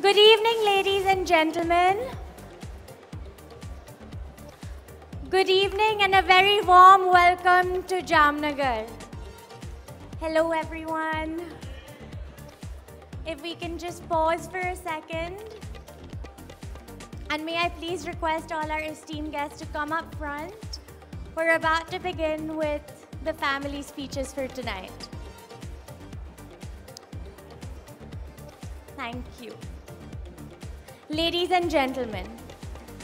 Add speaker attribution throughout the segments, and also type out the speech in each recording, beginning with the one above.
Speaker 1: Good evening, ladies and gentlemen. Good evening and a very warm welcome to Jamnagar. Hello, everyone. If we can just pause for a second. And may I please request all our esteemed guests to come up front. We're about to begin with the family speeches for tonight. Thank you. Ladies and gentlemen,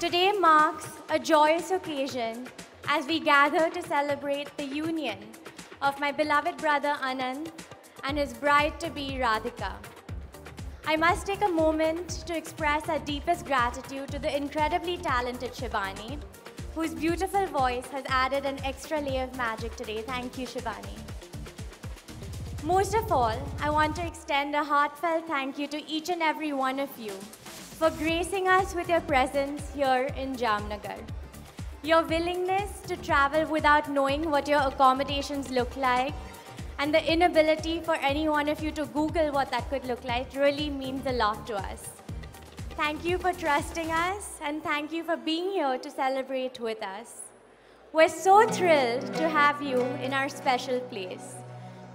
Speaker 1: today marks a joyous occasion as we gather to celebrate the union of my beloved brother Anant and his bride-to-be Radhika. I must take a moment to express our deepest gratitude to the incredibly talented Shivani, whose beautiful voice has added an extra layer of magic today. Thank you, Shivani. Most of all, I want to extend a heartfelt thank you to each and every one of you for gracing us with your presence here in Jamnagar. Your willingness to travel without knowing what your accommodations look like and the inability for any one of you to Google what that could look like really means a lot to us. Thank you for trusting us and thank you for being here to celebrate with us. We're so thrilled to have you in our special place.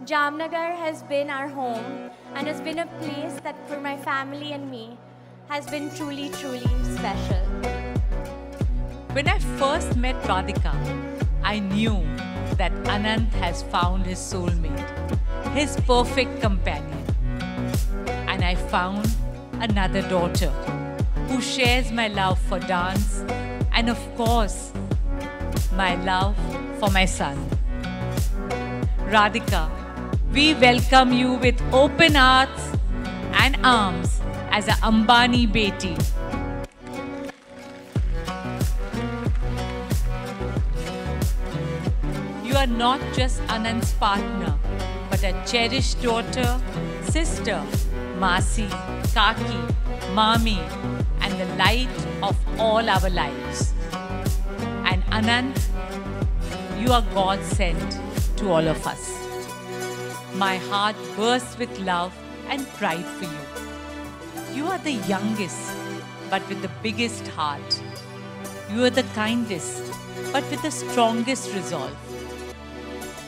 Speaker 1: Jamnagar has been our home and has been a place that for my family and me has been truly, truly special.
Speaker 2: When I first met Radhika, I knew that Anant has found his soulmate, his perfect companion. And I found another daughter who shares my love for dance and of course, my love for my son. Radhika, we welcome you with open hearts and arms as a Ambani Beti. You are not just Anant's partner, but a cherished daughter, sister, Masi, Kaki, Mami, and the light of all our lives. And Anant, you are God sent to all of us. My heart bursts with love and pride for you. You are the youngest, but with the biggest heart. You are the kindest, but with the strongest resolve.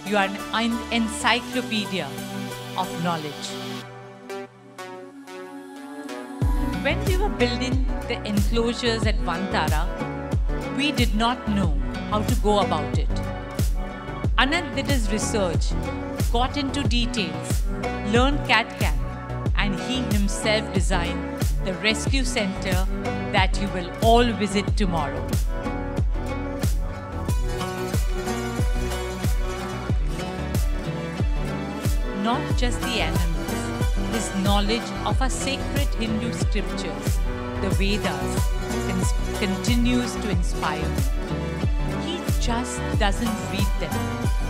Speaker 2: You are an encyclopedia of knowledge. When we were building the enclosures at Vantara, we did not know how to go about it. Anant did his research, got into details, learned CAD/CAM, and he himself designed the rescue center that you will all visit tomorrow. Not just the animals, his knowledge of our sacred Hindu scriptures, the Vedas, continues to inspire me. He just doesn't read them,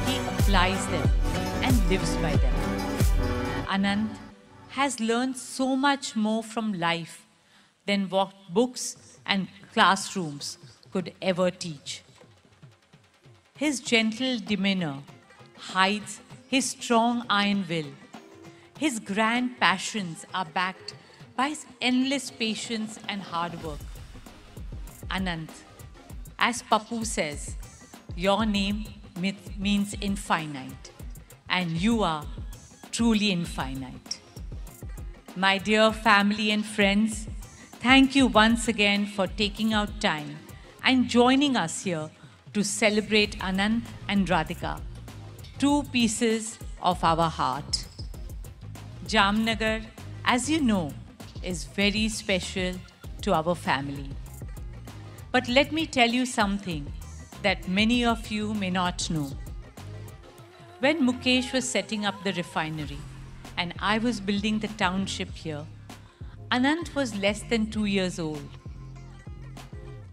Speaker 2: he applies them and lives by them. Anant has learned so much more from life than what books and classrooms could ever teach. His gentle demeanor hides his strong iron will. His grand passions are backed by his endless patience and hard work. Anant, as Papu says, your name means infinite, and you are truly infinite. My dear family and friends, thank you once again for taking out time and joining us here to celebrate Anant and Radhika, two pieces of our heart. Jamnagar, as you know, is very special to our family. But let me tell you something that many of you may not know. When Mukesh was setting up the refinery and I was building the township here, Anant was less than 2 years old.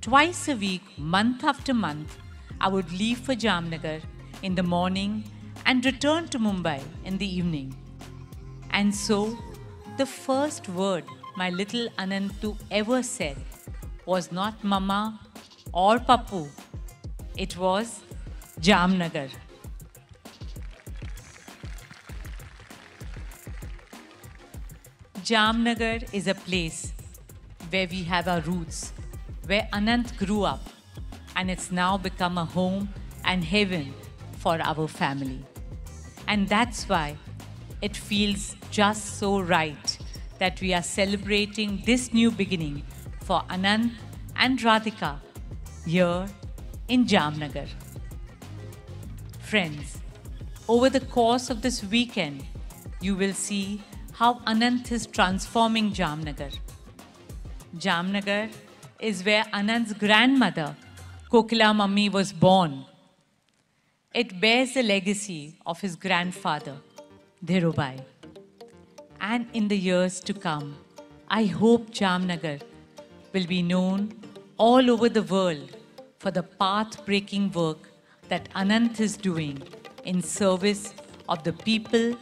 Speaker 2: Twice a week, month after month, I would leave for Jamnagar in the morning and return to Mumbai in the evening. And so, the first word my little Anantu ever said was not Mama or Papu. It was Jamnagar. Jamnagar is a place where we have our roots, where Anant grew up, and it's now become a home and heaven for our family. And that's why it feels just so right that we are celebrating this new beginning for Anant and Radhika here in Jamnagar. Friends, over the course of this weekend, you will see how Anant is transforming Jamnagar. Jamnagar is where Anant's grandmother, Kokila Mummy, was born. It bears the legacy of his grandfather, Dhirubai. And in the years to come, I hope Jamnagar will be known all over the world for the path-breaking work that Anant is doing in service of the people,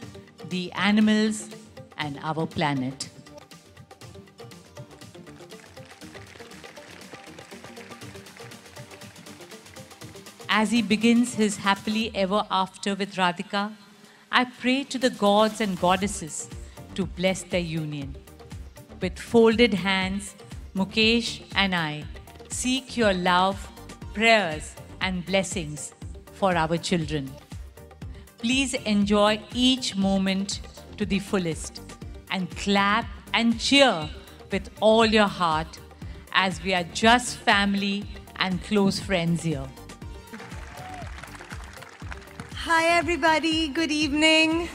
Speaker 2: the animals, and our planet. As he begins his happily ever after with Radhika, I pray to the gods and goddesses to bless their union. With folded hands, Mukesh and I seek your love, prayers, and blessings for our children. Please enjoy each moment to the fullest and clap and cheer with all your heart as we are just family and close friends here.
Speaker 3: Hi everybody, good evening.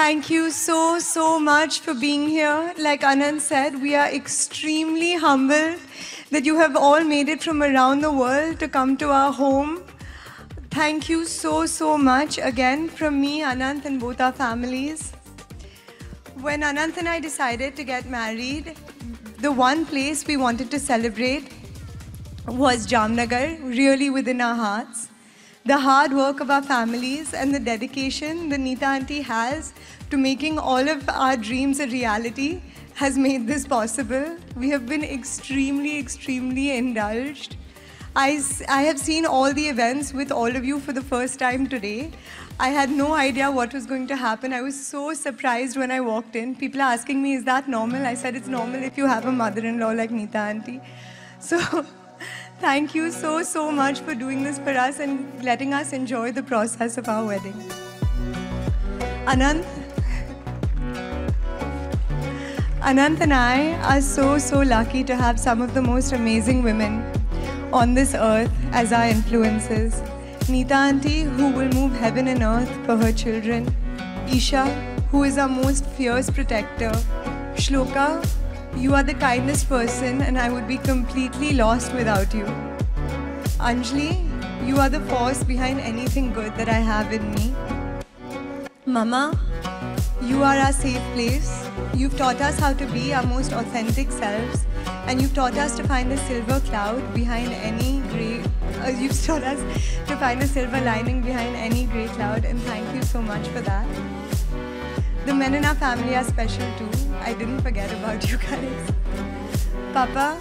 Speaker 3: Thank you so much for being here. Like Anant said, we are extremely humbled that you have all made it from around the world to come to our home. Thank you so much again from me, Anant, and both our families. When Anant and I decided to get married, the one place we wanted to celebrate was Jamnagar, really within our hearts. The hard work of our families and the dedication that Neeta Auntie has to making all of our dreams a reality has made this possible. We have been extremely indulged. I have seen all the events with all of you for the first time today. I had no idea what was going to happen. I was so surprised when I walked in. People are asking me, is that normal? I said, it's normal if you have a mother-in-law like Neeta Auntie. So, thank you so much for doing this for us and letting us enjoy the process of our wedding. Anant and I are so lucky to have some of the most amazing women on this earth as our influences. Neeta Auntie, who will move heaven and earth for her children. Isha, who is our most fierce protector. Shloka, you are the kindest person and I would be completely lost without you. Anjali, you are the force behind anything good that I have in me. Mama, you are our safe place. You've taught us how to be our most authentic selves, and you've taught us to find a silver cloud behind any grey. You've taught us to find a silver lining behind any grey cloud, and thank you so much for that. The men in our family are special too. I didn't forget about you guys. Papa,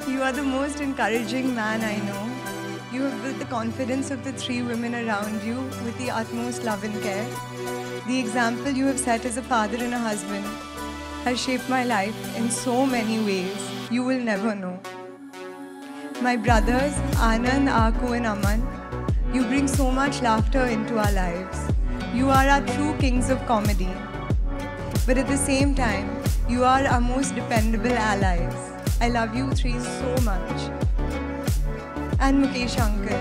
Speaker 3: you are the most encouraging man I know. You have built the confidence of the three women around you with the utmost love and care. The example you have set as a father and a husband has shaped my life in so many ways you will never know. My brothers, Anand, Aku and Aman, you bring so much laughter into our lives. You are our true kings of comedy. But at the same time, you are our most dependable allies. I love you three so much. And Mukesh Uncle,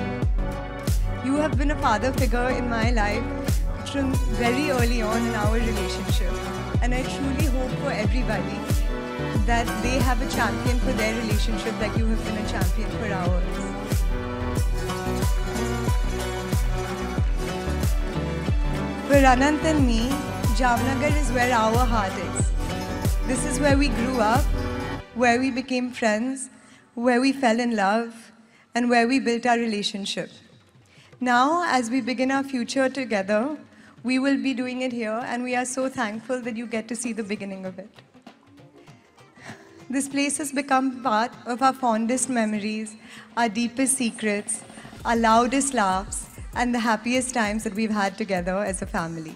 Speaker 3: you have been a father figure in my life from very early on in our relationship. And I truly hope for everybody that they have a champion for their relationship like you have been a champion for ours. For Anant and me, Jamnagar is where our heart is. This is where we grew up, where we became friends, where we fell in love, and where we built our relationship. Now, as we begin our future together, we will be doing it here, and we are so thankful that you get to see the beginning of it. This place has become part of our fondest memories, our deepest secrets, our loudest laughs, and the happiest times that we've had together as a family.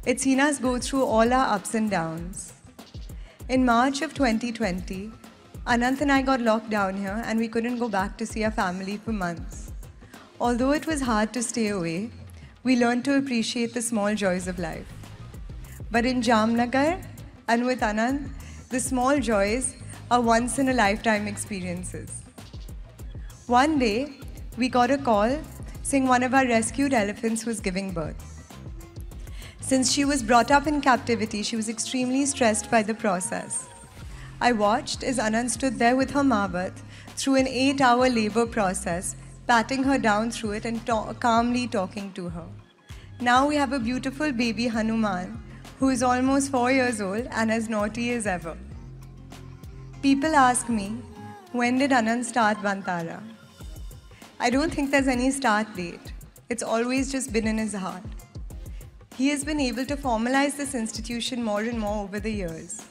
Speaker 3: It's seen us go through all our ups and downs. In March of 2020, Anant and I got locked down here and we couldn't go back to see our family for months. Although it was hard to stay away, we learned to appreciate the small joys of life. But in Jamnagar and with Anant, the small joys are once-in-a-lifetime experiences. One day, we got a call saying one of our rescued elephants was giving birth. Since she was brought up in captivity, she was extremely stressed by the process. I watched as Anant stood there with her Mavat through an 8-hour labor process, patting her down through it and calmly talking to her. Now we have a beautiful baby Hanuman who is almost 4 years old and as naughty as ever. People ask me, when did Anant start Vantara? I don't think there's any start date. It's always just been in his heart. He has been able to formalize this institution more and more over the years.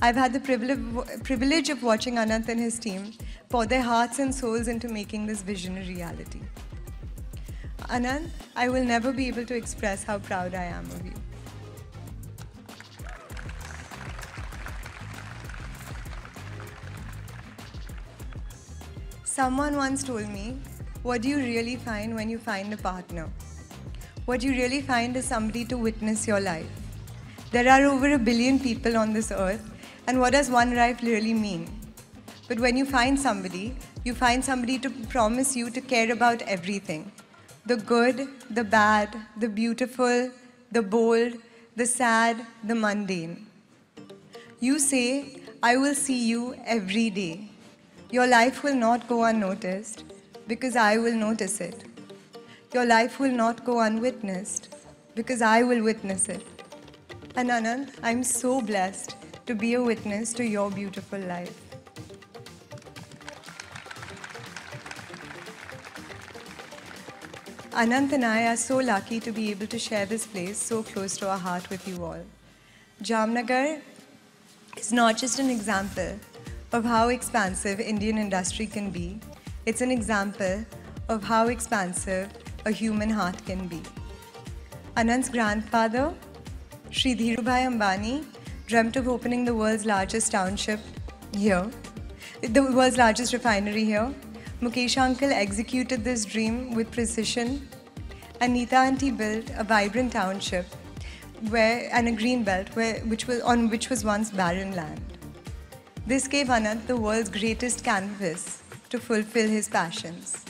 Speaker 3: I've had the privilege of watching Anant and his team pour their hearts and souls into making this vision a reality. Anant, I will never be able to express how proud I am of you. Someone once told me, what do you really find when you find a partner? What you really find is somebody to witness your life. There are over 1 billion people on this earth, and what does one life really mean? But when you find somebody to promise you to care about everything. The good, the bad, the beautiful, the bold, the sad, the mundane. You say, I will see you every day. Your life will not go unnoticed because I will notice it. Your life will not go unwitnessed because I will witness it. And Anant, I'm so blessed to be a witness to your beautiful life. Anant and I are so lucky to be able to share this place so close to our heart with you all. Jamnagar is not just an example of how expansive Indian industry can be. It's an example of how expansive a human heart can be. Anant's grandfather, Shri Dhirubhai Ambani, dreamt of opening the world's largest township here, the world's largest refinery here. Mukesh uncle executed this dream with precision, and Neeta auntie built a vibrant township and a green belt which was once barren land. This gave Anant the world's greatest canvas to fulfill his passions.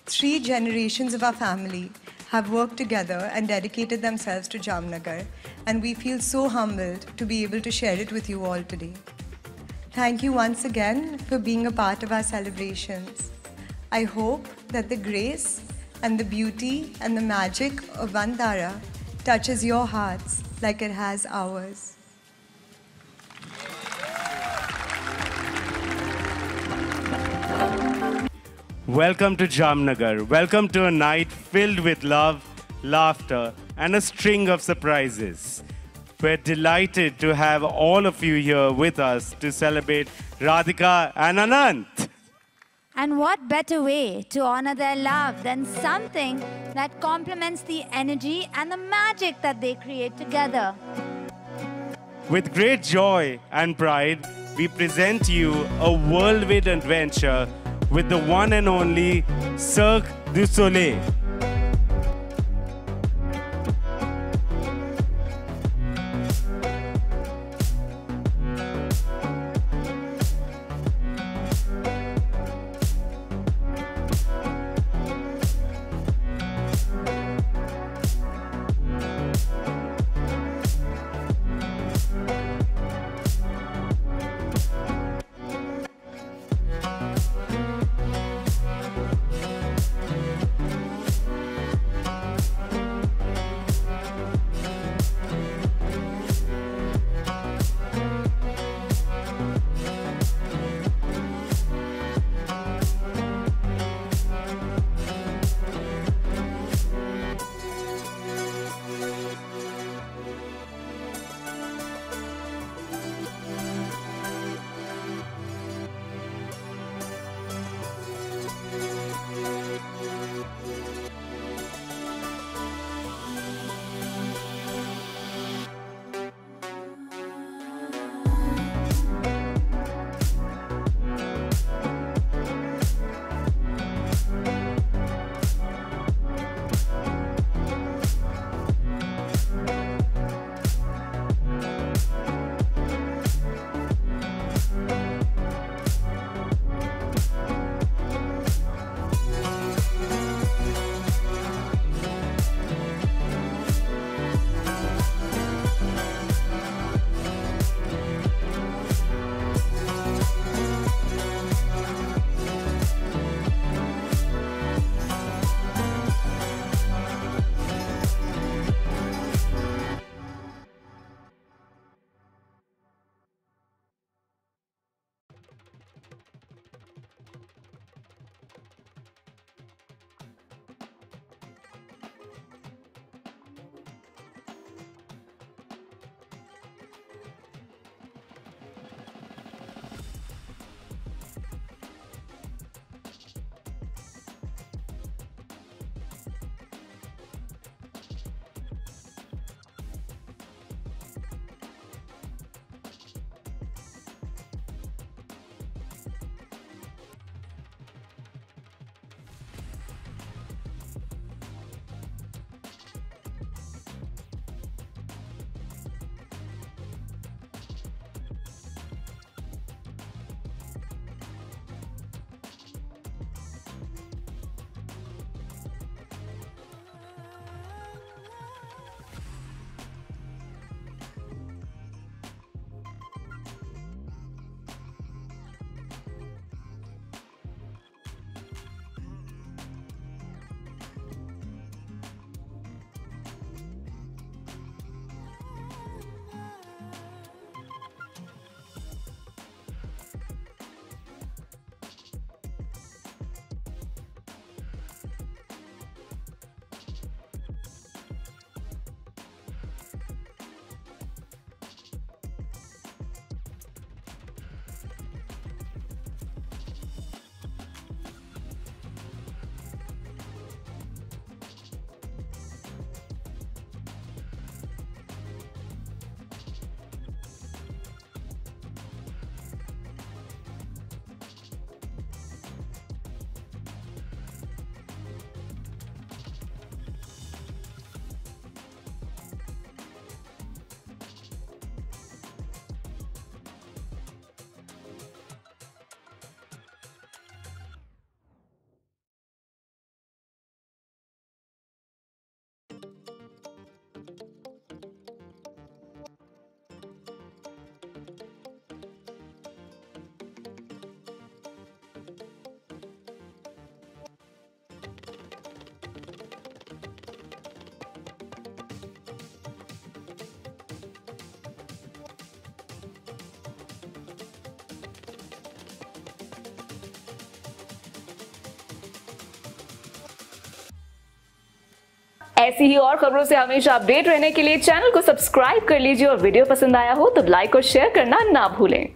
Speaker 3: 3 generations of our family have worked together and dedicated themselves to Jamnagar, and we feel so humbled to be able to share it with you all today. Thank you once again for being a part of our celebrations. I hope that the grace and the beauty and the magic of Vantara touches your hearts like it has ours.
Speaker 4: Welcome to Jamnagar. Welcome to a night filled with love, laughter, and a string of surprises. We're delighted to have all of you here with us to celebrate Radhika and Anant.
Speaker 5: And what better way to honor their love than something that complements the energy and the magic that they create together.
Speaker 4: With great joy and pride, we present you a whirlwind adventure with the one and only Cirque du Soleil.
Speaker 6: ऐसी ही और खबरों से हमेशा update रहने के लिए channel को subscribe कर लीजिए और वीडियो पसंद आया हो तो लाइक और शेयर करना ना भूलें।